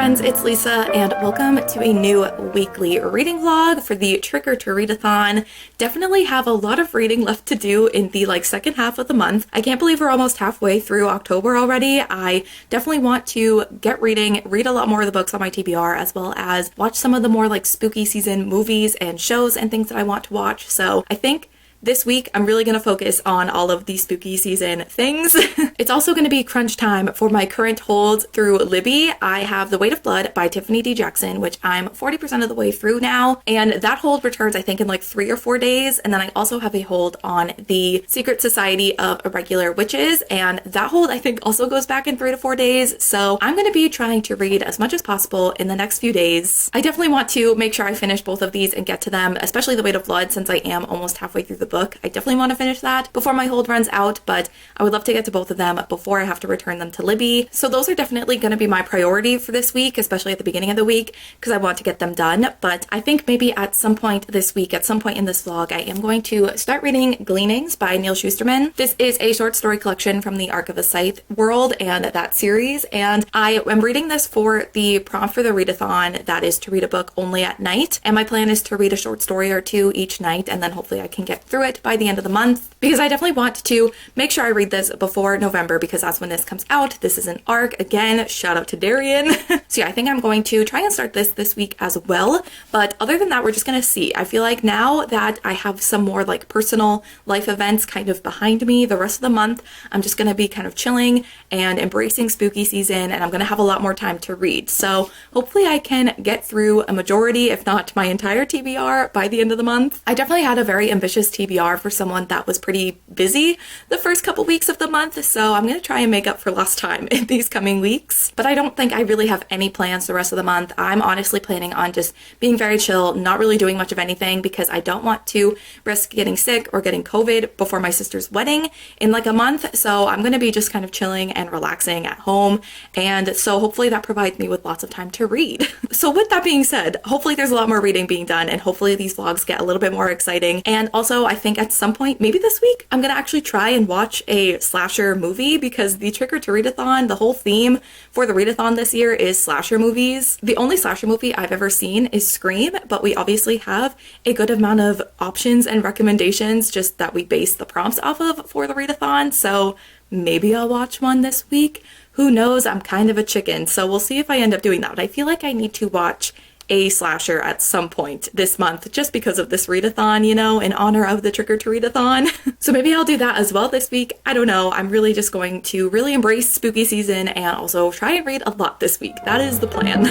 friends, it's Lisa and welcome to a new weekly reading vlog for the Trick or Treat-a-thon. Definitely have a lot of reading left to do in the second half of the month. I can't believe we're almost halfway through October already. I definitely want to get reading, read a lot more of the books on my TBR, as well as watch some of the more spooky season movies and shows and things that I want to watch. So I think this week, I'm really going to focus on all of the spooky season things. It's also going to be crunch time for my current hold through Libby. I have The Weight of Blood by Tiffany D. Jackson, which I'm 40% of the way through now. And that hold returns, I think, in 3 or 4 days. And then I also have a hold on The Secret Society of Irregular Witches. And that hold, I think, also goes back in 3 to 4 days. So I'm going to be trying to read as much as possible in the next few days. I definitely want to make sure I finish both of these and get to them, especially The Weight of Blood, since I am almost halfway through the book. I definitely want to finish that before my hold runs out, but I would love to get to both of them before I have to return them to Libby. So those are definitely going to be my priority for this week, especially at the beginning of the week, because I want to get them done. But I think maybe at some point this week, at some point in this vlog, I am going to start reading Gleanings by Neil Shusterman. This is a short story collection from the Arc of a Scythe world and that series, and I am reading this for the prompt for the readathon, that is to read a book only at night. And my plan is to read a short story or two each night, and then hopefully I can get through it by the end of the month, because I definitely want to make sure I read this before November, because that's when this comes out. This is an arc. Again, shout out to Darian. So yeah, I think I'm going to try and start this week as well. But other than that, we're just going to see. I feel like now that I have some more personal life events kind of behind me, the rest of the month, I'm just going to be kind of chilling and embracing spooky season, and I'm going to have a lot more time to read. So hopefully I can get through a majority, if not my entire TBR, by the end of the month. I definitely had a very ambitious TBR for someone that was pretty busy the first couple weeks of the month, so I'm going to try and make up for lost time in these coming weeks. But I don't think I really have any plans the rest of the month. I'm honestly planning on just being very chill, not really doing much of anything, because I don't want to risk getting sick or getting COVID before my sister's wedding in a month. So I'm going to be just kind of chilling and relaxing at home, and so hopefully that provides me with lots of time to read. So with that being said, hopefully there's a lot more reading being done, and hopefully these vlogs get a little bit more exciting. And also I think at some point, maybe this week, I'm gonna actually try and watch a slasher movie, because the Trick or Treat-a-thon, the whole theme for the readathon this year is slasher movies. The only slasher movie I've ever seen is Scream, but we obviously have a good amount of options and recommendations just that we base the prompts off of for the readathon, so maybe I'll watch one this week. Who knows? I'm kind of a chicken, so we'll see if I end up doing that. But I feel like I need to watch a slasher at some point this month, just because of this readathon, in honor of the Trick or Treat-a-thon. So maybe I'll do that as well this week. I don't know. I'm really just going to really embrace spooky season and also try and read a lot this week. That is the plan.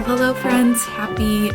Hello friends, happy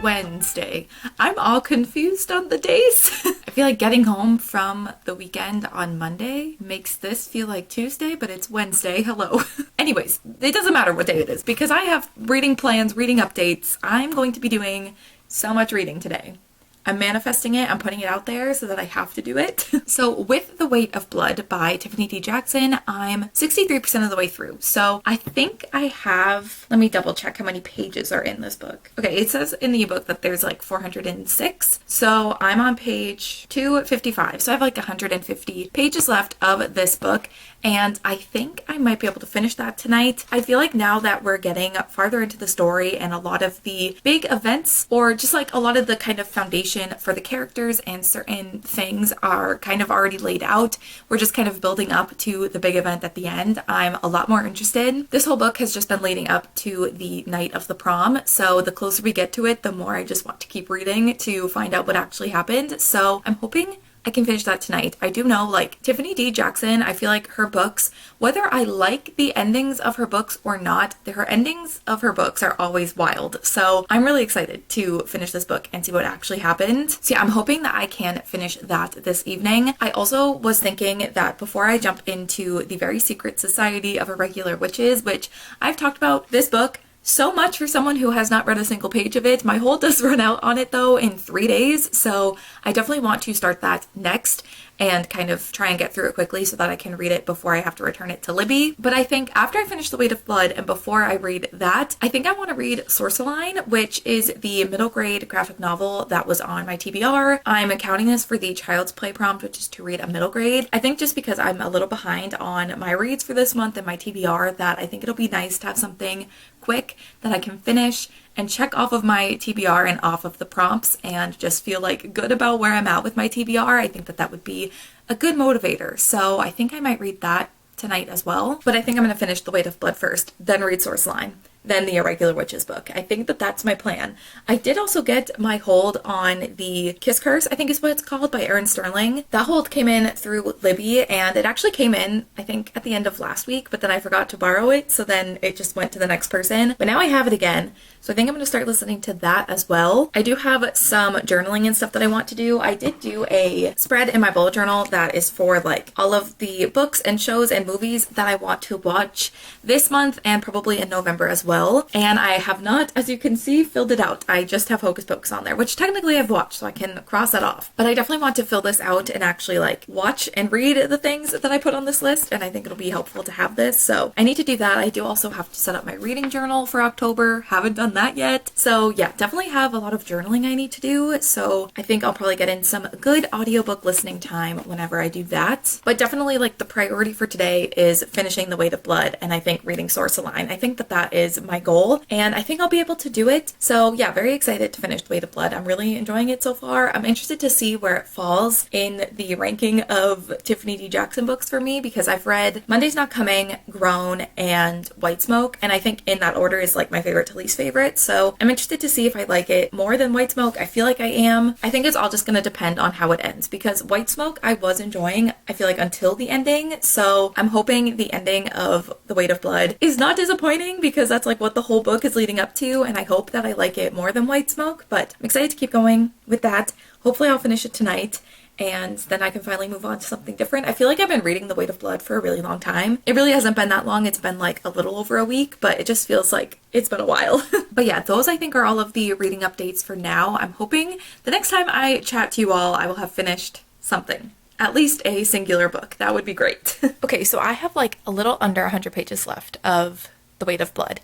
Wednesday. I'm all confused on the days. I feel like getting home from the weekend on Monday makes this feel like Tuesday, but it's Wednesday. Hello. Anyways, it doesn't matter what day it is, because I have reading plans, reading updates. I'm going to be doing so much reading today. I'm manifesting it, I'm putting it out there so that I have to do it. So with The Weight of Blood by Tiffany D. Jackson, I'm 63% of the way through. So I think I have, let me double check how many pages are in this book. Okay, it says in the ebook that there's 406. So I'm on page 255. So I have 150 pages left of this book, and I think I might be able to finish that tonight. I feel like now that we're getting farther into the story and a lot of the big events, or just a lot of the kind of foundation for the characters and certain things are kind of already laid out, we're just kind of building up to the big event at the end, I'm a lot more interested. This whole book has just been leading up to the night of the prom, so the closer we get to it, the more I just want to keep reading to find out what actually happened. So I'm hoping I can finish that tonight. I do know, like, Tiffany D. Jackson, I feel like her books, whether I like the endings of her books or not, her endings of her books are always wild. So I'm really excited to finish this book and see what actually happened. So yeah, I'm hoping that I can finish that this evening. I also was thinking that before I jump into The Very Secret Society of Irregular Witches, which I've talked about this book so much for someone who has not read a single page of it. My hold does run out on it though in 3 days, so I definitely want to start that next and kind of try and get through it quickly so that I can read it before I have to return it to Libby. But I think after I finish The Weight of Blood and before I read that, I think I want to read Sorceline, which is the middle grade graphic novel that was on my TBR. I'm accounting this for the Child's Play prompt, which is to read a middle grade. I think just because I'm a little behind on my reads for this month and my TBR, that I think it'll be nice to have something quick that I can finish and check off of my TBR and off of the prompts and just feel like good about where I'm at with my TBR. I think that that would be a good motivator. So I think I might read that tonight as well. But I think I'm going to finish The Weight of Blood first, then read Sorceline, then the Irregular Witches book. I think that that's my plan. I did also get my hold on the Kiss Curse, I think is what it's called, by Erin Sterling. That hold came in through Libby, and it actually came in, I think, at the end of last week, but then I forgot to borrow it, so then it just went to the next person. But now I have it again, so I think I'm going to start listening to that as well. I do have some journaling and stuff that I want to do. I did do a spread in my bullet journal that is for like all of the books and shows and movies that I want to watch this month and probably in November as well. And I have not, as you can see, filled it out. I just have Hocus Pocus on there, which technically I've watched, so I can cross that off. But I definitely want to fill this out and actually like watch and read the things that I put on this list, and I think it'll be helpful to have this. So I need to do that. I do also have to set up my reading journal for October. Haven't done that yet. So yeah, definitely have a lot of journaling I need to do. So I think I'll probably get in some good audiobook listening time whenever I do that. But definitely like the priority for today is finishing The Weight of Blood, and I think reading Sorceline. I think that that is my goal, and I think I'll be able to do it. So yeah, very excited to finish The Weight of Blood. I'm really enjoying it so far. I'm interested to see where it falls in the ranking of Tiffany D. Jackson books for me, because I've read Monday's Not Coming, Grown, and White Smoke, and I think in that order is like my favorite to least favorite. So I'm interested to see if I like it more than White Smoke. I feel like I am. I think it's all just going to depend on how it ends, because White Smoke I was enjoying, I feel like, until the ending. So I'm hoping the ending of The Weight of Blood is not disappointing, because that's like what the whole book is leading up to, and I hope that I like it more than White Smoke. But I'm excited to keep going with that. Hopefully I'll finish it tonight, and then I can finally move on to something different. I feel like I've been reading The Weight of Blood for a really long time. It really hasn't been that long. It's been like a little over a week, but it just feels like it's been a while. But yeah, those I think are all of the reading updates for now. I'm hoping the next time I chat to you all, I will have finished something. At least a singular book. That would be great. Okay, so I have like a little under 100 pages left of The Weight of Blood.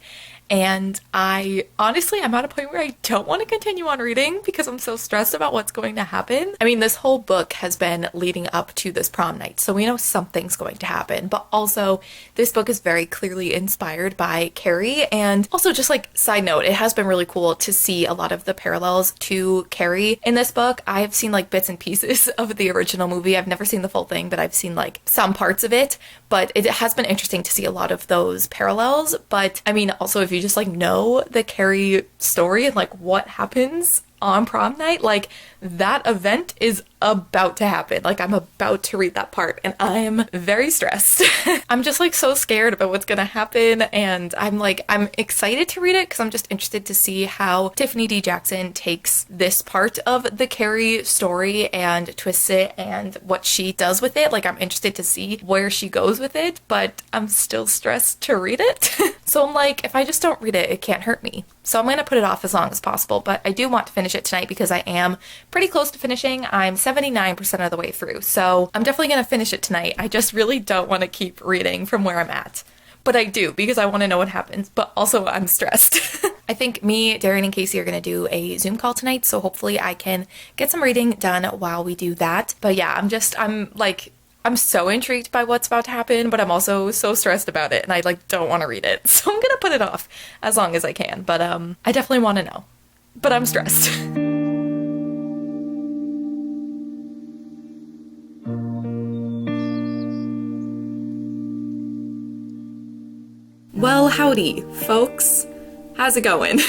And I'm at a point where I don't want to continue on reading because I'm so stressed about what's going to happen. I mean, this whole book has been leading up to this prom night, so we know something's going to happen. But also, this book is very clearly inspired by Carrie. And also, just like side note, it has been really cool to see a lot of the parallels to Carrie in this book. I've seen like bits and pieces of the original movie. I've never seen the full thing, but I've seen like some parts of it. But it has been interesting to see a lot of those parallels. But I mean, also, if you just like know the Carrie story and like what happens on prom night, like that event is about to happen. Like I'm about to read that part and I'm very stressed. I'm just like so scared about what's gonna happen, and I'm excited to read it because I'm just interested to see how Tiffany D. Jackson takes this part of the Carrie story and twists it and what she does with it. Like I'm interested to see where she goes with it, but I'm still stressed to read it. So I'm like, if I just don't read it, it can't hurt me. So I'm gonna put it off as long as possible, but I do want to finish it tonight because I am pretty close to finishing. I'm 79% of the way through, so I'm definitely gonna finish it tonight. I just really don't want to keep reading from where I'm at. But I do, because I want to know what happens, but also I'm stressed. I think me, Darian, and Casey are going to do a Zoom call tonight, so hopefully I can get some reading done while we do that. But yeah, I'm so intrigued by what's about to happen, but I'm also so stressed about it, and I don't want to read it. So I'm gonna put it off as long as I can, but I definitely want to know. But I'm stressed. Well, howdy, folks. How's it going?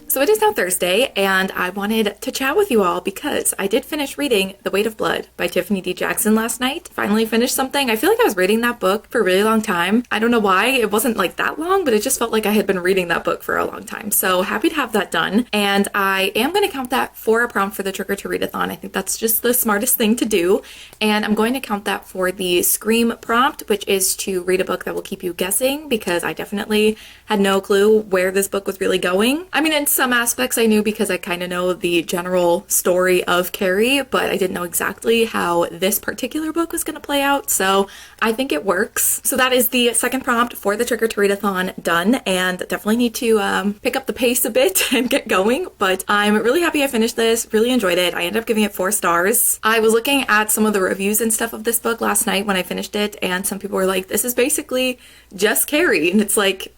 So it is now Thursday, and I wanted to chat with you all because I did finish reading The Weight of Blood by Tiffany D. Jackson last night. Finally finished something. I feel like I was reading that book for a really long time. I don't know why. It wasn't like that long, but it just felt like I had been reading that book for a long time. So happy to have that done. And I am going to count that for a prompt for the Trick or Treat-a-thon. I think that's just the smartest thing to do. And I'm going to count that for the Scream prompt, which is to read a book that will keep you guessing, because I definitely had no clue where this book was really going. I mean, in some aspects I knew because I kind of know the general story of Carrie, but I didn't know exactly how this particular book was going to play out, so I think it works. So that is the second prompt for the Trick or Treat-a-thon done, and definitely need to pick up the pace a bit and get going, but I'm really happy I finished this, really enjoyed it. I ended up giving it 4 stars. I was looking at some of the reviews and stuff of this book last night when I finished it, and some people were like, this is basically just Carrie, and it's like,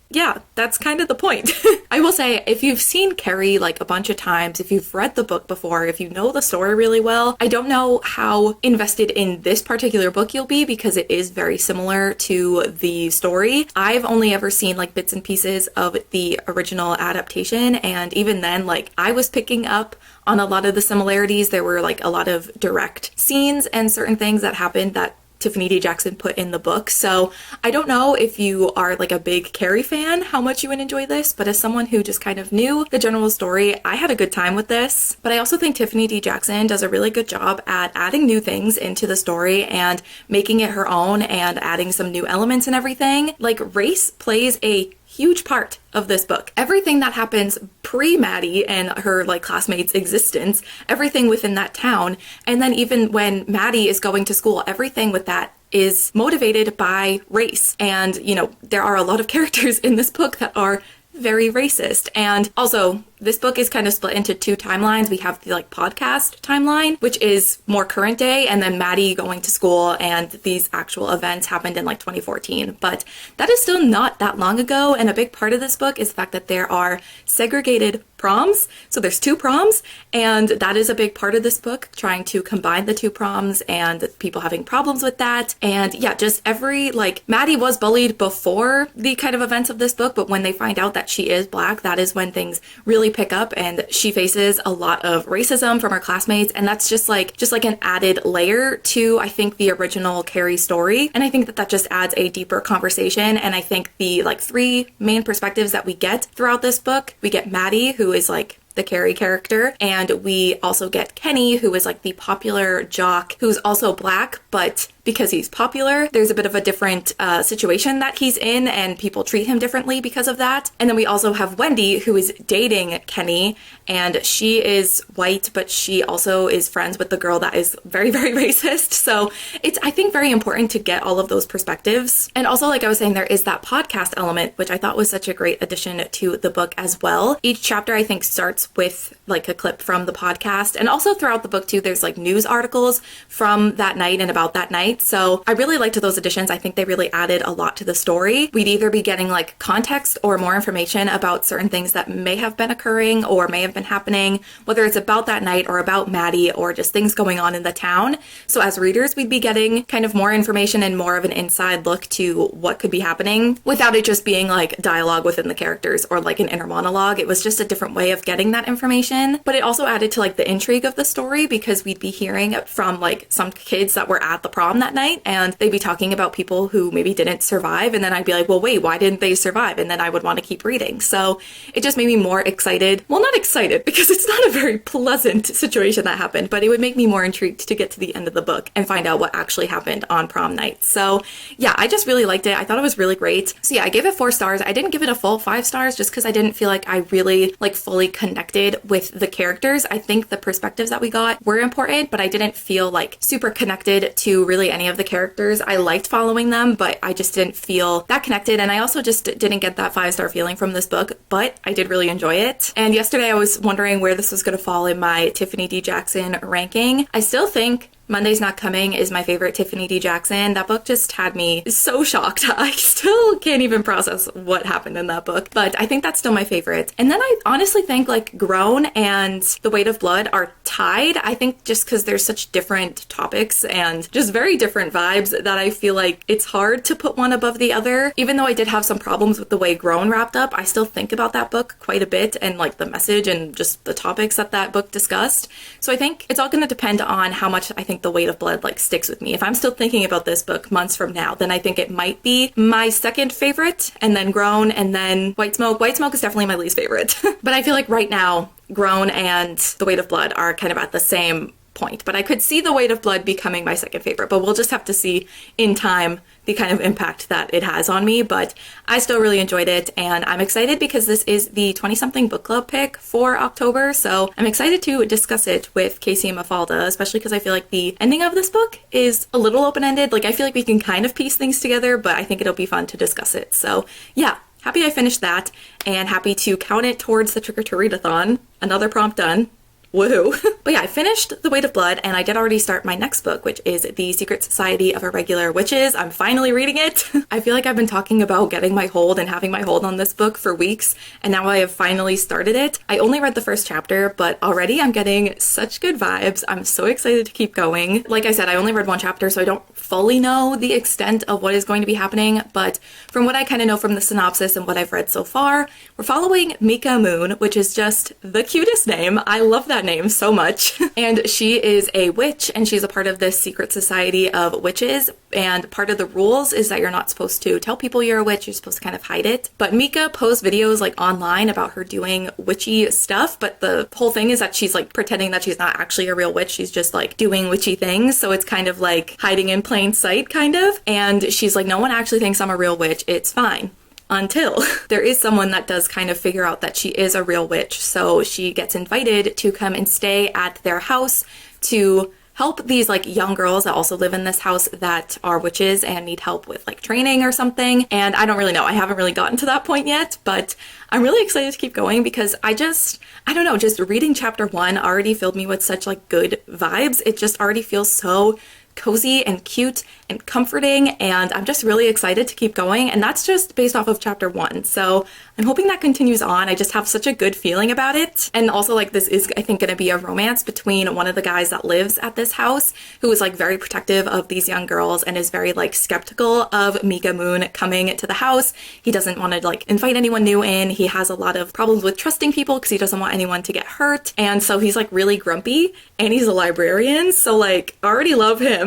yeah, that's kind of the point. I will say, if you've seen Carrie like a bunch of times, if you've read the book before, if you know the story really well, I don't know how invested in this particular book you'll be because it is very similar to the story. I've only ever seen like bits and pieces of the original adaptation, and even then, like, I was picking up on a lot of the similarities. There were like a lot of direct scenes and certain things that happened that Tiffany D. Jackson put in the book. So I don't know if you are like a big Carrie fan, how much you would enjoy this, but as someone who just kind of knew the general story, I had a good time with this. But I also think Tiffany D. Jackson does a really good job at adding new things into the story and making it her own and adding some new elements and everything. Like, race plays a huge part of this book. Everything that happens pre-Maddie and her like classmates' existence, everything within that town, and then even when Maddie is going to school, everything with that is motivated by race. And, you know, there are a lot of characters in this book that are very racist. And also, this book is kind of split into 2 timelines. We have the like podcast timeline, which is more current day, and then Maddie going to school, and these actual events happened in like 2014. But that is still not that long ago, and a big part of this book is the fact that there are segregated proms. So there's 2 proms, and that is a big part of this book, trying to combine the 2 proms and people having problems with that. And yeah, just every, like, Maddie was bullied before the kind of events of this book, but when they find out that she is Black, that is when things really pick up, and she faces a lot of racism from her classmates, and that's just like an added layer to, I think, the original Carrie story. And I think that just adds a deeper conversation. And I think the like 3 main perspectives that we get throughout this book, we get Maddie, who is like the Carrie character, and we also get Kenny, who is like the popular jock who's also Black, but because he's popular, there's a bit of a different situation that he's in, and people treat him differently because of that. And then we also have Wendy, who is dating Kenny, and she is white, but she also is friends with the girl that is very, very racist. So it's, I think, very important to get all of those perspectives. And also, like I was saying, there is that podcast element, which I thought was such a great addition to the book as well. Each chapter, I think, starts with like a clip from the podcast, and also throughout the book too, there's like news articles from that night and about that night. So I really liked those additions. I think they really added a lot to the story. We'd either be getting like context or more information about certain things that may have been occurring or may have been happening, whether it's about that night or about Maddie or just things going on in the town. So as readers, we'd be getting kind of more information and more of an inside look to what could be happening without it just being like dialogue within the characters or like an inner monologue. It was just a different way of getting that information. But it also added to like the intrigue of the story, because we'd be hearing from like some kids that were at the prom that night, and they'd be talking about people who maybe didn't survive, and then I'd be like, well, wait, why didn't they survive? And then I would want to keep reading. So it just made me more excited. Well, not excited, because it's not a very pleasant situation that happened, but it would make me more intrigued to get to the end of the book and find out what actually happened on prom night. So yeah, I just really liked it. I thought it was really great. So yeah, I gave it 4 stars. I didn't give it a full 5 stars just because I didn't feel like I really like fully connected with the characters. I think the perspectives that we got were important, but I didn't feel like super connected to really any of the characters. I liked following them, but I just didn't feel that connected. And I also just didn't get that 5-star feeling from this book, but I did really enjoy it. And yesterday I was wondering where this was going to fall in my Tiffany D. Jackson ranking. I still think Monday's Not Coming is my favorite Tiffany D. Jackson. That book just had me so shocked. I still can't even process what happened in that book, but I think that's still my favorite. And then I honestly think like Grown and The Weight of Blood are tied. I think just because there's such different topics and just very different vibes that I feel like it's hard to put one above the other. Even though I did have some problems with the way Grown wrapped up, I still think about that book quite a bit and like the message and just the topics that that book discussed. So I think it's all going to depend on how much I think The Weight of Blood like sticks with me. If I'm still thinking about this book months from now, then I think it might be my second favorite, and then Grown, and then White Smoke. White Smoke is definitely my least favorite. But I feel like right now, Grown and The Weight of Blood are kind of at the same point. But I could see The Weight of Blood becoming my second favorite, but we'll just have to see in time the kind of impact that it has on me. But I still really enjoyed it, and I'm excited because this is the 20-something book club pick for October, so I'm excited to discuss it with Casey and Mafalda, especially because I feel like the ending of this book is a little open-ended. Like, I feel like we can kind of piece things together, but I think it'll be fun to discuss it. So yeah, happy I finished that, and happy to count it towards the Trick-or-Treat-a-thon. Another prompt done. Woohoo. But yeah, I finished The Weight of Blood, and I did already start my next book, which is The Secret Society of Irregular Witches. I'm finally reading it. I feel like I've been talking about getting my hold and having my hold on this book for weeks, and now I have finally started it. I only read the first chapter, but already I'm getting such good vibes. I'm so excited to keep going. Like I said, I only read one chapter, so I don't fully know the extent of what is going to be happening, but from what I kind of know from the synopsis and what I've read so far, we're following Mika Moon, which is just the cutest name. I love that name so much. And she is a witch, and she's a part of this secret society of witches, and part of the rules is that you're not supposed to tell people you're a witch. You're supposed to kind of hide it. But Mika posts videos like online about her doing witchy stuff, but the whole thing is that she's like pretending that she's not actually a real witch. She's just like doing witchy things, so it's kind of like hiding in plain sight kind of. And she's like, no one actually thinks I'm a real witch, it's fine. Until there is someone that does kind of figure out that she is a real witch. So she gets invited to come and stay at their house to help these like young girls that also live in this house that are witches and need help with like training or something. And I don't really know. I haven't really gotten to that point yet, but I'm really excited to keep going because I don't know, just reading chapter 1 already filled me with such like good vibes. It just already feels so cozy and cute and comforting, and I'm just really excited to keep going, and that's just based off of chapter 1, so I'm hoping that continues on. I just have such a good feeling about it. And also, like, this is, I think, going to be a romance between one of the guys that lives at this house, who is like very protective of these young girls and is very like skeptical of Mika Moon coming to the house. He doesn't want to like invite anyone new in. He has a lot of problems with trusting people because he doesn't want anyone to get hurt, and so he's like really grumpy, and he's a librarian, so like I already love him.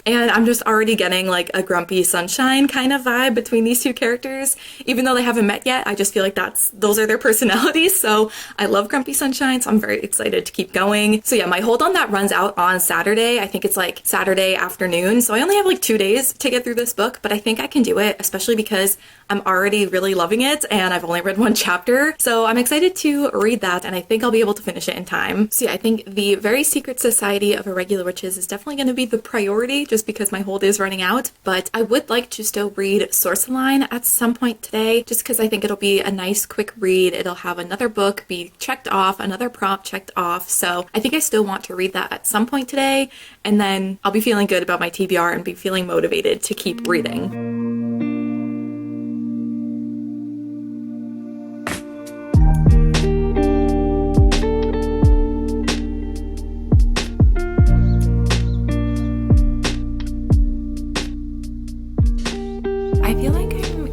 And I'm just already getting like a grumpy sunshine kind of vibe between these two characters. Even though they haven't met yet, I just feel like those are their personalities. So I love grumpy sunshine, so I'm very excited to keep going. So yeah, my hold on that runs out on Saturday. I think it's like Saturday afternoon. So I only have like 2 days to get through this book, but I think I can do it, especially because I'm already really loving it and I've only read 1 chapter. So I'm excited to read that, and I think I'll be able to finish it in time. So yeah, I think The Very Secret Society of Irregular Witches is definitely going to be the priority just because my hold is running out. But I would like to still read Sorceline at some point today, just because I think it'll be a nice quick read. It'll have another book be checked off, another prompt checked off. So I think I still want to read that at some point today, and then I'll be feeling good about my TBR and be feeling motivated to keep reading.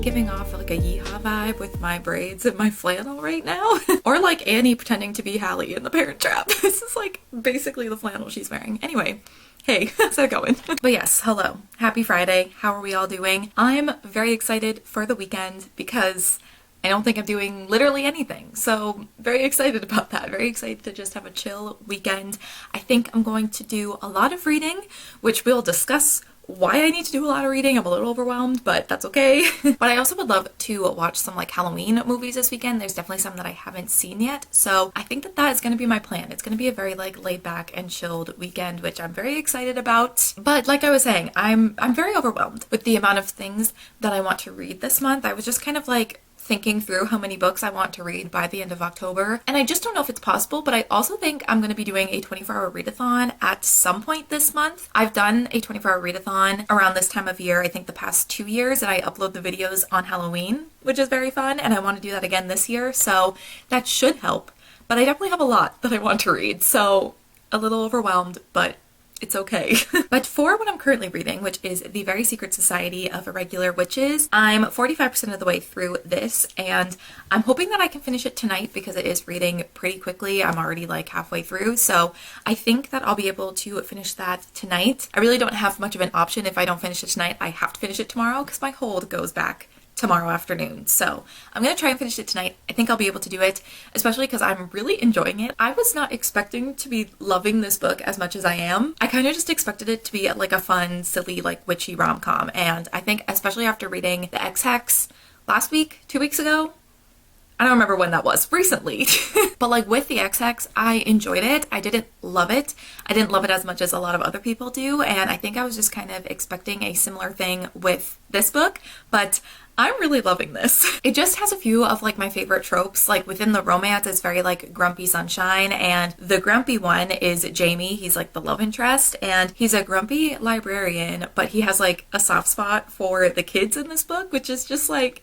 Giving off like a yeehaw vibe with my braids and my flannel right now. Or like Annie pretending to be Hallie in The Parent Trap. This is like basically the flannel she's wearing. Anyway, hey, how's that going? But yes, hello. Happy Friday. How are we all doing? I'm very excited for the weekend because I don't think I'm doing literally anything. So very excited about that. Very excited to just have a chill weekend. I think I'm going to do a lot of reading, which we'll discuss why I need to do a lot of reading. I'm a little overwhelmed, but that's okay. But I also would love to watch some like Halloween movies this weekend. There's definitely some that I haven't seen yet. So I think that is going to be my plan. It's going to be a very like laid back and chilled weekend, which I'm very excited about. But like I was saying, I'm very overwhelmed with the amount of things that I want to read this month. I was just kind of like thinking through how many books I want to read by the end of October, and I just don't know if it's possible, but I also think I'm going to be doing a 24-hour readathon at some point this month. I've done a 24-hour readathon around this time of year, I think the past 2 years, and I upload the videos on Halloween, which is very fun, and I want to do that again this year, so that should help. But I definitely have a lot that I want to read, so a little overwhelmed, but it's okay. But for what I'm currently reading, which is The Very Secret Society of Irregular Witches, I'm 45% of the way through this, and I'm hoping that I can finish it tonight because it is reading pretty quickly. I'm already like halfway through, so I think that I'll be able to finish that tonight. I really don't have much of an option. If I don't finish it tonight, I have to finish it tomorrow because my hold goes back tomorrow afternoon. So I'm gonna try and finish it tonight. I think I'll be able to do it, especially because I'm really enjoying it. I was not expecting to be loving this book as much as I am. I kind of just expected it to be like a fun, silly, like witchy rom-com, and I think especially after reading The Ex-Hex last week, 2 weeks ago, I don't remember when that was, recently. But like with The Ex-Hex, I enjoyed it. I didn't love it. I didn't love it as much as a lot of other people do, and I think I was just kind of expecting a similar thing with this book, but I'm really loving this. It just has a few of like my favorite tropes. Like within the romance, it's very like grumpy sunshine, and the grumpy one is Jamie. He's like the love interest, and he's a grumpy librarian, but he has like a soft spot for the kids in this book, which is just like,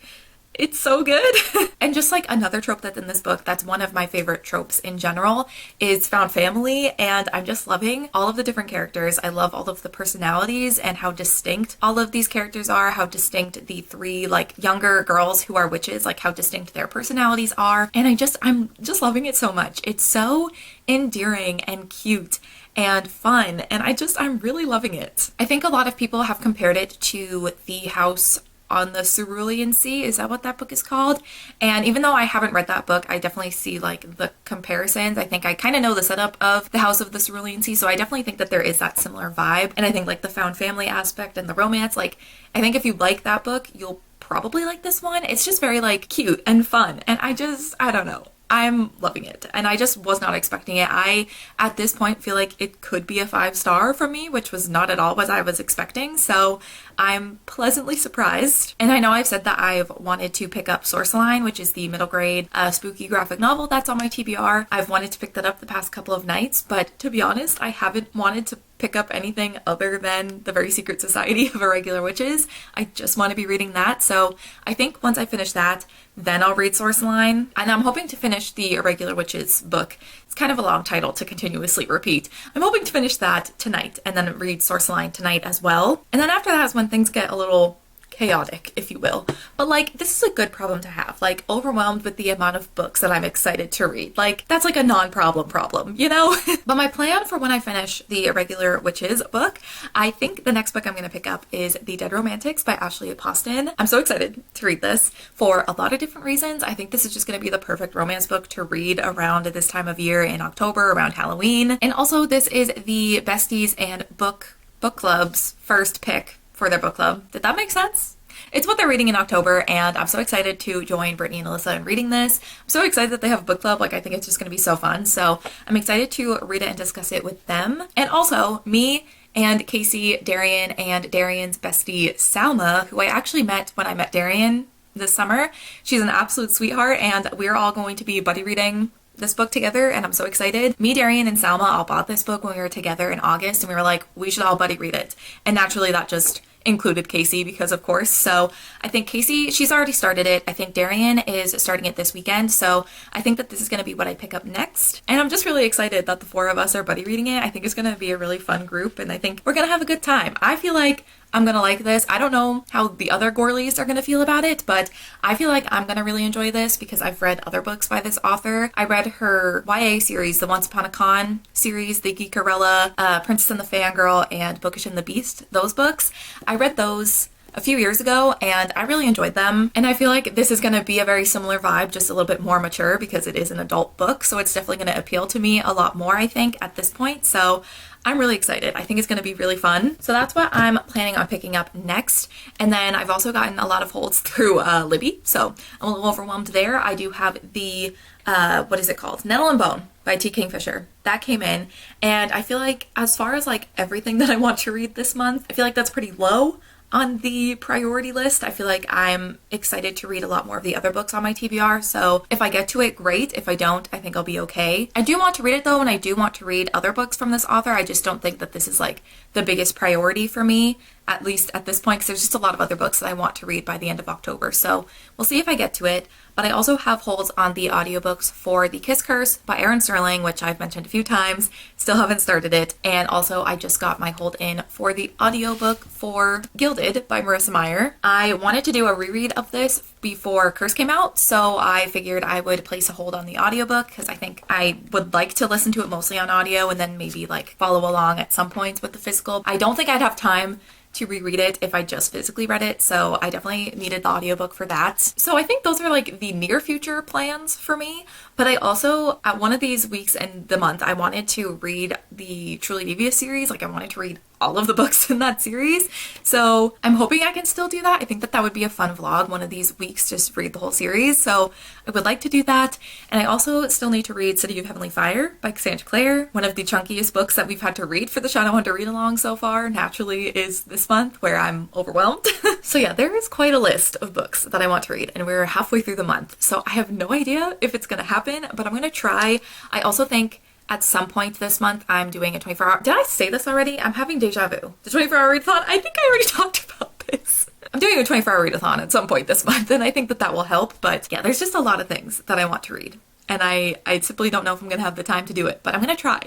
it's so good. And just like another trope that's in this book that's one of my favorite tropes in general is found family, and I'm just loving all of the different characters. I love all of the personalities and how distinct all of these characters are, how distinct the three like younger girls who are witches, like how distinct their personalities are. And I'm just loving it so much. It's so endearing and cute and fun, and I'm really loving it. I think a lot of people have compared it to The House on the Cerulean Sea. Is that what that book is called? And even though I haven't read that book, I definitely see like the comparisons. I think I kind of know the setup of The House of the Cerulean Sea, so I definitely think that there is that similar vibe. And I think like the found family aspect and the romance, like I think if you like that book, you'll probably like this one. It's just very like cute and fun, and I don't know. I'm loving it, and I just was not expecting it. I, at this point, feel like it could be a 5-star from me, which was not at all what I was expecting, so I'm pleasantly surprised. And I know I've said that I've wanted to pick up Sourceline, which is the middle grade spooky graphic novel that's on my TBR. I've wanted to pick that up the past couple of nights, but to be honest, I haven't wanted to pick up anything other than The Very Secret Society of Irregular Witches. I just want to be reading that, so I think once I finish that, then I'll read Sourceline, and I'm hoping to finish the Irregular Witches book. It's kind of a long title to continuously repeat. I'm hoping to finish that tonight and then read Sourceline tonight as well. And then after that is when things get a little chaotic, if you will. But like, this is a good problem to have, like overwhelmed with the amount of books that I'm excited to read. Like, that's like a non-problem, you know? But my plan for when I finish the Irregular Witches book, I think the next book I'm going to pick up is The Dead Romantics by Ashley Poston. I'm so excited to read this for a lot of different reasons. I think this is just going to be the perfect romance book to read around this time of year in October, around Halloween. And also this is the besties and book club's first pick for their book club. Did that make sense? It's what they're reading in October, and I'm so excited to join Brittany and Alyssa in reading this. I'm so excited that they have a book club. Like, I think it's just going to be so fun. So I'm excited to read it and discuss it with them. And also, me and Casey, Darian, and Darian's bestie, Salma, who I actually met when I met Darian this summer. She's an absolute sweetheart, and we're all going to be buddy reading this book together, and I'm so excited. Me, Darian, and Salma all bought this book when we were together in August, and we were like, we should all buddy read it. And naturally, that just included Casey because of course. So I think Casey, she's already started it. I think Darian is starting it this weekend. So I think that this is going to be what I pick up next. And I'm just really excited that the four of us are buddy reading it. I think it's going to be a really fun group, and I think we're going to have a good time. I feel like I'm gonna like this. I don't know how the other Gorleys are gonna feel about it, but I feel like I'm gonna really enjoy this because I've read other books by this author. I read her YA series, the Once Upon a Con series, the Geekerella, Princess and the Fangirl, and Bookish and the Beast, those books. I read those a few years ago and I really enjoyed them, and I feel like this is going to be a very similar vibe, just a little bit more mature because it is an adult book, so it's definitely going to appeal to me a lot more, I think, at this point. So I'm really excited. I think it's going to be really fun. So that's what I'm planning on picking up next. And then I've also gotten a lot of holds through Libby, so I'm a little overwhelmed there. I do have the what is it called? Nettle and Bone by T. Kingfisher. That came in, and I feel like as far as like everything that I want to read this month, I feel like that's pretty low on the priority list. I feel like I'm excited to read a lot more of the other books on my TBR, so if I get to it, great. If I don't, I think I'll be okay. I do want to read it though, and I do want to read other books from this author. I just don't think that this is like the biggest priority for me, at least at this point, because there's just a lot of other books that I want to read by the end of October, so we'll see if I get to it. But I also have holds on the audiobooks for The Kiss Curse by Erin Sterling, which I've mentioned a few times. Still haven't started it. And also I just got my hold in for the audiobook for Gilded by Marissa Meyer. I wanted to do a reread of this before Curse came out, so I figured I would place a hold on the audiobook because I think I would like to listen to it mostly on audio and then maybe like follow along at some points with the physical. I don't think I'd have time to reread it if I just physically read it, so I definitely needed the audiobook for that. So I think those are like the near future plans for me, but I also, at one of these weeks in the month, I wanted to read the Truly Devious series. Like I wanted to read all of the books in that series, so I'm hoping I can still do that. I think that that would be a fun vlog one of these weeks, just read the whole series, so I would like to do that. And I also still need to read City of Heavenly Fire by Cassandra Clare. One of the chunkiest books that we've had to read for the Shadowhunter read along so far naturally is this month, where I'm overwhelmed. So yeah, there is quite a list of books that I want to read, and we're halfway through the month, so I have no idea if it's gonna happen, but I'm gonna try. I also think at some point this month, I'm doing a 24-hour... Did I say this already? I'm having deja vu. The 24-hour readathon? I think I already talked about this. I'm doing a 24-hour readathon at some point this month, and I think that that will help. But yeah, there's just a lot of things that I want to read. And I simply don't know if I'm going to have the time to do it, but I'm going to try.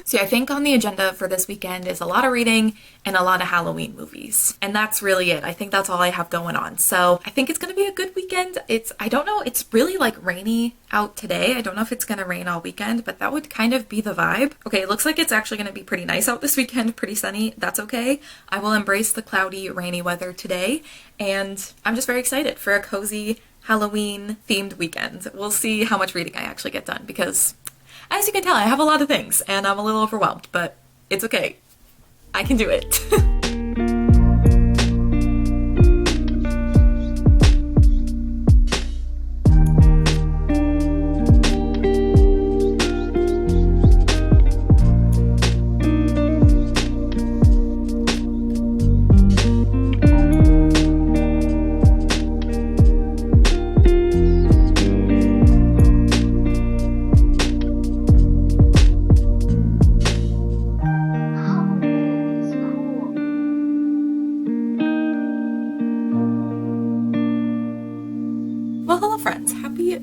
So yeah, I think on the agenda for this weekend is a lot of reading and a lot of Halloween movies. And that's really it. I think that's all I have going on. So I think it's going to be a good weekend. I don't know, it's really like rainy out today. I don't know if it's going to rain all weekend, but that would kind of be the vibe. Okay, it looks like it's actually going to be pretty nice out this weekend, pretty sunny. That's okay. I will embrace the cloudy, rainy weather today. And I'm just very excited for a cozy Halloween themed weekend. We'll see how much reading I actually get done because, as you can tell, I have a lot of things and I'm a little overwhelmed, but it's okay. I can do it.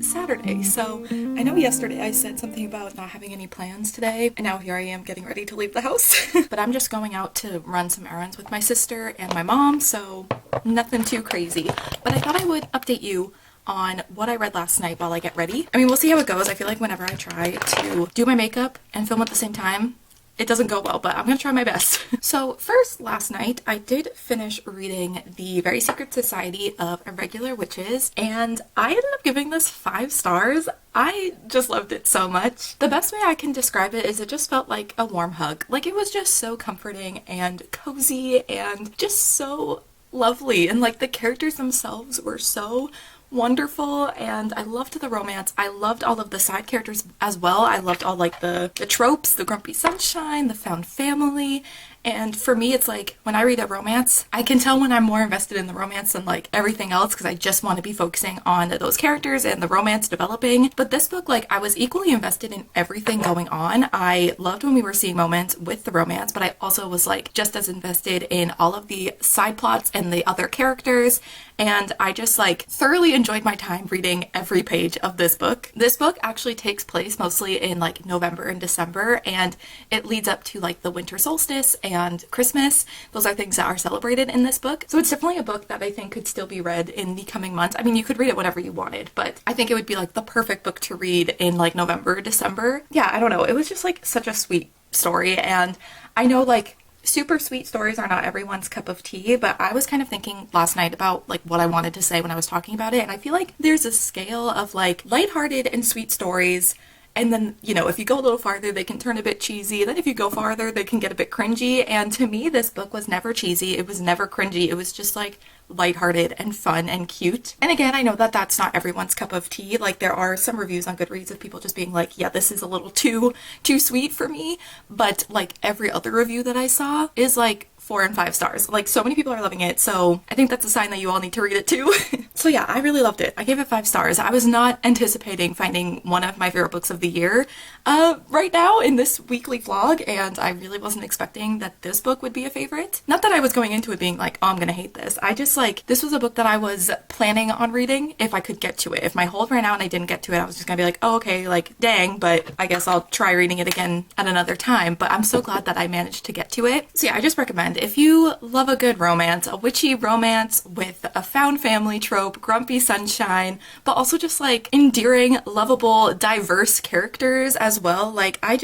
Saturday. So I know yesterday I said something about not having any plans today, and now here I am getting ready to leave the house. But I'm just going out to run some errands with my sister and my mom, so nothing too crazy. But I thought I would update you on what I read last night while I get ready. I mean, we'll see how it goes. I feel like whenever I try to do my makeup and film at the same time, it doesn't go well, but I'm gonna try my best. So first, last night, I did finish reading The Very Secret Society of Irregular Witches, and I ended up giving this 5 stars. I just loved it so much. The best way I can describe it is it just felt like a warm hug. Like, it was just so comforting and cozy and just so lovely, and like the characters themselves were so wonderful, and I loved the romance. I loved all of the side characters as well. I loved all like the tropes, the grumpy sunshine, the found family. And for me, it's like when I read a romance, I can tell when I'm more invested in the romance than like everything else because I just want to be focusing on those characters and the romance developing. But this book, like, I was equally invested in everything going on. I loved when we were seeing moments with the romance, but I also was like just as invested in all of the side plots and the other characters. And I just like thoroughly enjoyed my time reading every page of this book. This book actually takes place mostly in like November and December, and it leads up to like the winter solstice and Christmas. Those are things that are celebrated in this book. So it's definitely a book that I think could still be read in the coming months. I mean, you could read it whenever you wanted, but I think it would be like the perfect book to read in like November, December. Yeah, I don't know. It was just like such a sweet story, and I know like super sweet stories are not everyone's cup of tea, but I was kind of thinking last night about like what I wanted to say when I was talking about it, and I feel like there's a scale of like lighthearted and sweet stories, and then, you know, if you go a little farther, they can turn a bit cheesy. Then if you go farther, they can get a bit cringy. And to me, this book was never cheesy. It was never cringy. It was just like lighthearted and fun and cute. And again, I know that that's not everyone's cup of tea. Like, there are some reviews on Goodreads of people just being like, yeah, this is a little too sweet for me. But like every other review that I saw is like 4 and 5 stars. Like, so many people are loving it, so I think that's a sign that you all need to read it too. So yeah, I really loved it. I gave it 5 stars. I was not anticipating finding one of my favorite books of the year right now in this weekly vlog, and I really wasn't expecting that this book would be a favorite. Not that I was going into it being like, oh, I'm gonna hate this. I just like, this was a book that I was planning on reading if I could get to it. If my hold ran out and I didn't get to it, I was just gonna be like, oh, okay, like, dang, but I guess I'll try reading it again at another time. But I'm so glad that I managed to get to it. So yeah, I just recommend, if you love a good romance, a witchy romance with a found family trope, grumpy sunshine, but also just like endearing, lovable, diverse characters as well, like, I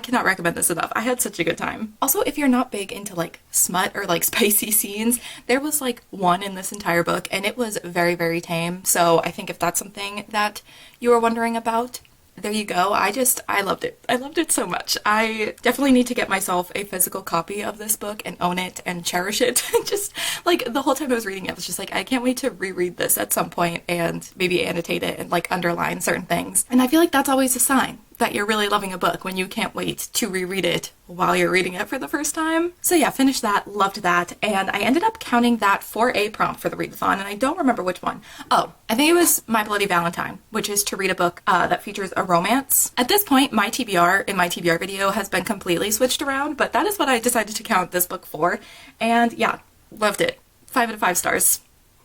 cannot recommend this enough. I had such a good time. Also, if you're not big into like smut or like spicy scenes, there was like one in this entire book and it was very, very tame. So I think if that's something that you are wondering about, there you go. I loved it. I loved it so much. I definitely need to get myself a physical copy of this book and own it and cherish it. Just like the whole time I was reading it, I was just like, I can't wait to reread this at some point and maybe annotate it and like underline certain things. And I feel like that's always a sign that you're really loving a book, when you can't wait to reread it while you're reading it for the first time. So yeah, finished that, loved that, and I ended up counting that for a prompt for the readathon, and I don't remember which one. Oh, I think it was My Bloody Valentine, which is to read a book that features a romance. At this point, my TBR in my TBR video has been completely switched around, but that is what I decided to count this book for, and yeah, loved it. 5 out of 5 stars.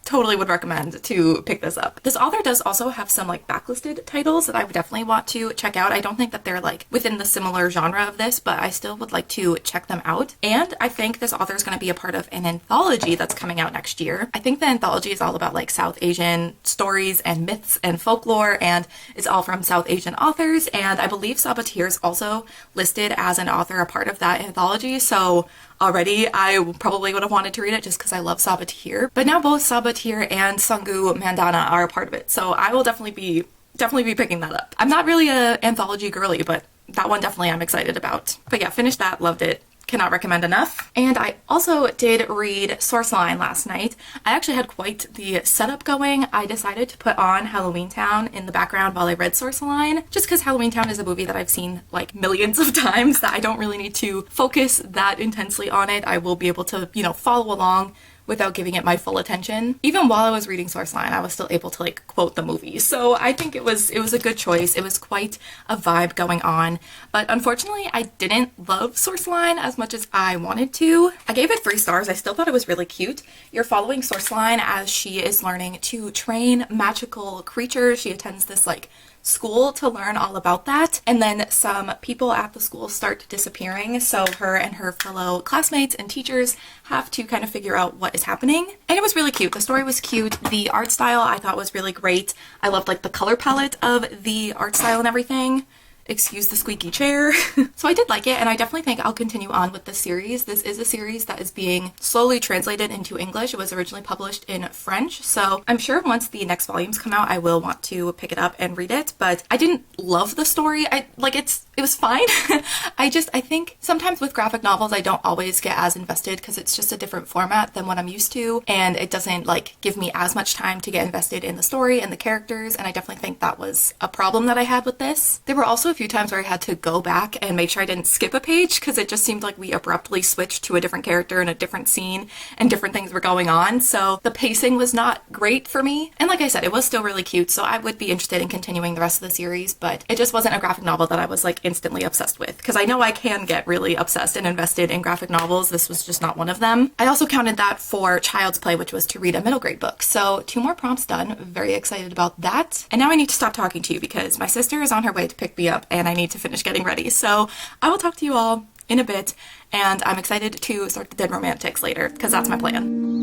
Totally would recommend to pick this up. This author does also have some like backlisted titles that I would definitely want to check out. I don't think that they're like within the similar genre of this, but I still would like to check them out. And I think this author is going to be a part of an anthology that's coming out next year. I think the anthology is all about like South Asian stories and myths and folklore, and it's all from South Asian authors. And I believe Sabatir is also listed as an author, a part of that anthology. So already I probably would have wanted to read it just because I love Sabatir. But now both Sabatir and Sangu Mandana are a part of it, so I will definitely be picking that up. I'm not really a anthology girly, but that one definitely I'm excited about. But yeah, finished that, loved it. Cannot recommend enough. And I also did read Sourceline last night. I actually had quite the setup going. I decided to put on Halloweentown in the background while I read Sourceline, just because Halloweentown is a movie that I've seen like millions of times that I don't really need to focus that intensely on it. I will be able to, you know, follow along without giving it my full attention. Even while I was reading Sourceline, I was still able to like quote the movie. So I think it was a good choice. It was quite a vibe going on. But unfortunately, I didn't love Sourceline as much as I wanted to. I gave it 3 stars. I still thought it was really cute. You're following Sourceline as she is learning to train magical creatures. She attends this like school to learn all about that, and then some people at the school start disappearing, so her and her fellow classmates and teachers have to kind of figure out what is happening. And it was really cute. The story was cute. The art style I thought was really great. I loved like the color palette of the art style and everything. Excuse the squeaky chair. So I did like it, and I definitely think I'll continue on with the series. This is a series that is being slowly translated into English. It was originally published in French, so I'm sure once the next volumes come out, I will want to pick it up and read it. But I didn't love the story. It was fine. I think sometimes with graphic novels, I don't always get as invested because it's just a different format than what I'm used to, and it doesn't like give me as much time to get invested in the story and the characters, and I definitely think that was a problem that I had with this. There were also a few times where I had to go back and make sure I didn't skip a page because it just seemed like we abruptly switched to a different character and a different scene and different things were going on, so the pacing was not great for me. And like I said, it was still really cute, so I would be interested in continuing the rest of the series, but it just wasn't a graphic novel that I was like instantly obsessed with, because I know I can get really obsessed and invested in graphic novels. This was just not one of them. I also counted that for Child's Play, which was to read a middle grade book, so 2 more prompts done. Very excited about that. And now I need to stop talking to you because my sister is on her way to pick me up and I need to finish getting ready. So I will talk to you all in a bit, and I'm excited to start the Dead Romantics later because that's my plan.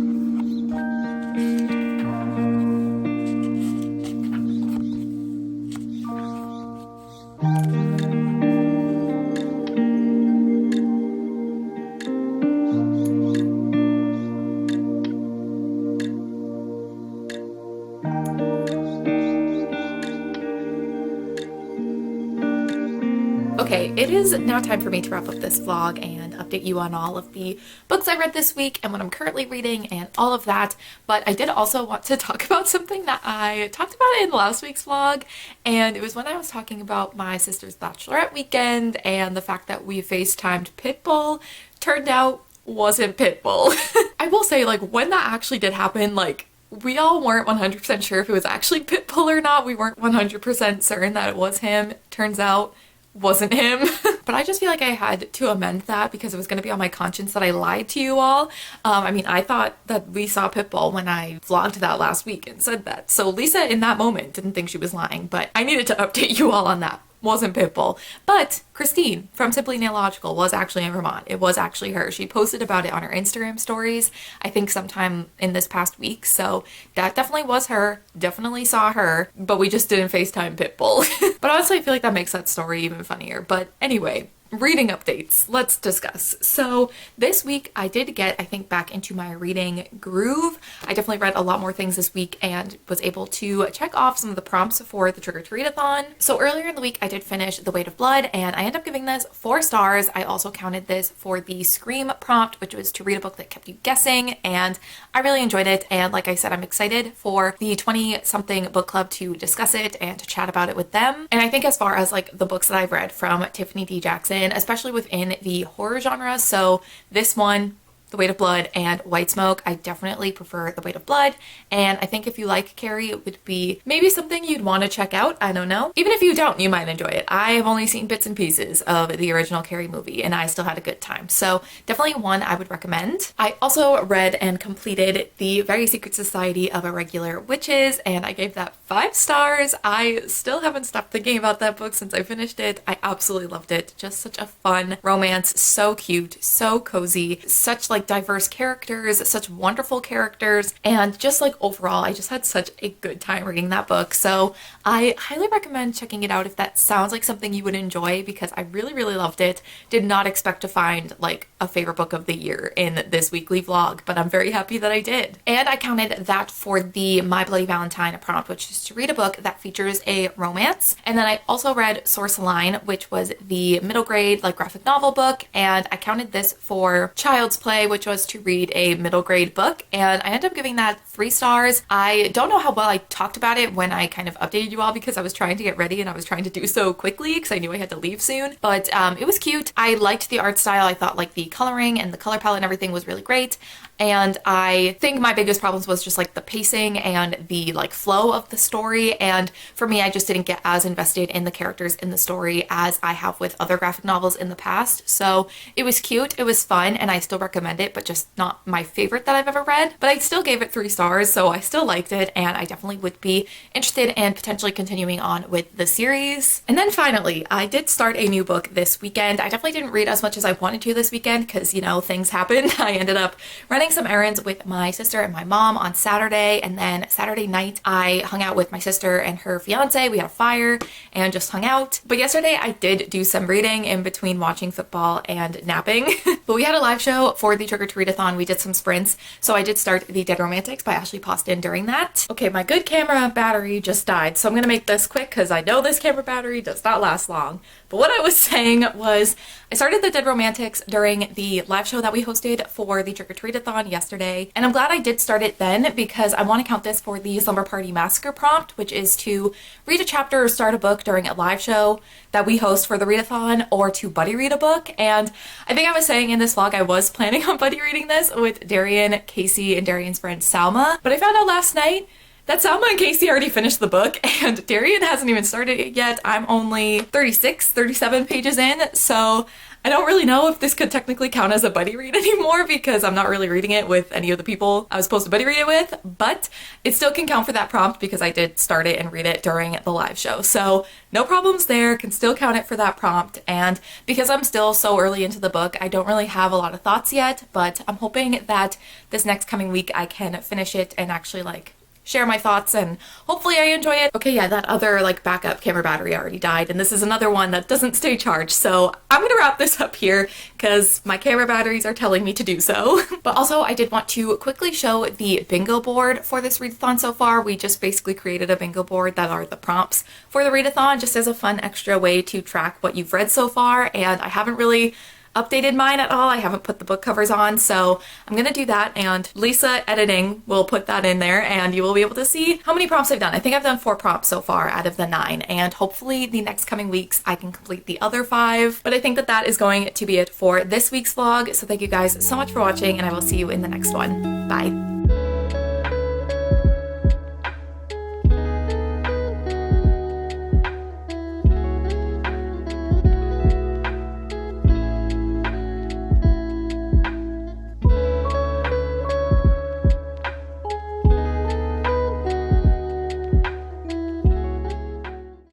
Okay, it is now time for me to wrap up this vlog and update you on all of the books I read this week and what I'm currently reading and all of that. But I did also want to talk about something that I talked about in last week's vlog, and it was when I was talking about my sister's bachelorette weekend and the fact that we FaceTimed Pitbull. Turned out wasn't Pitbull. I will say, like, when that actually did happen, like, we all weren't 100% sure if it was actually Pitbull or not. We weren't 100% certain that it was him. Turns out, wasn't him. But I just feel like I had to amend that because it was going to be on my conscience that I lied to you all. I mean, I thought that we saw Pitbull when I vlogged that last week and said that. So Lisa in that moment didn't think she was lying, but I needed to update you all on that. Wasn't Pitbull. But Christine from Simply Nailogical was actually in Vermont. It was actually her. She posted about it on her Instagram stories, I think sometime in this past week. So that definitely was her. Definitely saw her, but we just didn't FaceTime Pitbull. But honestly, I feel like that makes that story even funnier. But anyway, reading updates, let's discuss. So this week I did get, I think, back into my reading groove. I definitely read a lot more things this week and was able to check off some of the prompts for the Trigger to Readathon. So earlier in the week I did finish The Weight of Blood and I ended up giving this 4 stars. I also counted this for the Scream prompt, which was to read a book that kept you guessing, and I really enjoyed it. And like I said, I'm excited for the 20-something book club to discuss it and to chat about it with them. And I think as far as like the books that I've read from Tiffany D. Jackson, especially within the horror genre, so this one, The Weight of Blood and White Smoke, I definitely prefer The Weight of Blood, and I think if you like Carrie, it would be maybe something you'd want to check out. I don't know. Even if you don't, you might enjoy it. I have only seen bits and pieces of the original Carrie movie, and I still had a good time, so definitely one I would recommend. I also read and completed The Very Secret Society of Irregular Witches, and I gave that 5 stars. I still haven't stopped thinking about that book since I finished it. I absolutely loved it. Just such a fun romance, so cute, so cozy, such like diverse characters, such wonderful characters, and just like overall I just had such a good time reading that book. So I highly recommend checking it out if that sounds like something you would enjoy, because I really loved it. Did not expect to find like a favorite book of the year in this weekly vlog, but I'm very happy that I did. And I counted that for the My Bloody Valentine prompt, which is to read a book that features a romance. And then I also read Sourceline, which was the middle grade like graphic novel book, and I counted this for Child's Play, which was to read a middle grade book, and I ended up giving that 3 stars. I don't know how well I talked about it when I kind of updated you all because I was trying to get ready and I was trying to do so quickly because I knew I had to leave soon, but it was cute. I liked the art style. I thought like the coloring and the color palette and everything was really great. And I think my biggest problems was just like the pacing and the like flow of the story. And for me, I just didn't get as invested in the characters in the story as I have with other graphic novels in the past. So it was cute, it was fun, and I still recommend it, but just not my favorite that I've ever read. But I still gave it 3 stars, so I still liked it, and I definitely would be interested in potentially continuing on with the series. And then finally, I did start a new book this weekend. I definitely didn't read as much as I wanted to this weekend because, you know, things happened. I ended up running some errands with my sister and my mom on Saturday, and then Saturday night I hung out with my sister and her fiance. We had a fire and just hung out. But yesterday I did do some reading in between watching football and napping. But we had a live show for the Trigger to Readathon. We did some sprints, so I did start The Dead Romantics by Ashley Poston during that. Okay, my good camera battery just died, so I'm gonna make this quick because I know this camera battery does not last long. But what I was saying was I started The Dead Romantics during the live show that we hosted for the Trigger to Readathon yesterday, and I'm glad I did start it then because I want to count this for the Slumber Party Massacre prompt, which is to read a chapter or start a book during a live show that we host for the readathon, or to buddy read a book. And I think I was saying in this vlog I was planning on buddy reading this with Darian, Casey, and Darian's friend Salma, but I found out last night that Salma and Casey already finished the book and Darian hasn't even started it yet. I'm only 37 pages in, so I don't really know if this could technically count as a buddy read anymore because I'm not really reading it with any of the people I was supposed to buddy read it with, but it still can count for that prompt because I did start it and read it during the live show. So no problems there, can still count it for that prompt. And because I'm still so early into the book, I don't really have a lot of thoughts yet, but I'm hoping that this next coming week I can finish it and actually like share my thoughts and hopefully I enjoy it. Okay, yeah, that other like backup camera battery already died and this is another one that doesn't stay charged, so I'm gonna wrap this up here because my camera batteries are telling me to do so. But also I did want to quickly show the bingo board for this readathon so far. We just basically created a bingo board that are the prompts for the readathon just as a fun extra way to track what you've read so far, and I haven't really updated mine at all. I haven't put the book covers on, so I'm gonna do that, and Lisa editing will put that in there and you will be able to see how many prompts I've done. I think I've done 4 prompts so far out of the 9, and hopefully the next coming weeks I can complete the other 5. But I think that that is going to be it for this week's vlog. So thank you guys so much for watching, and I will see you in the next one. Bye.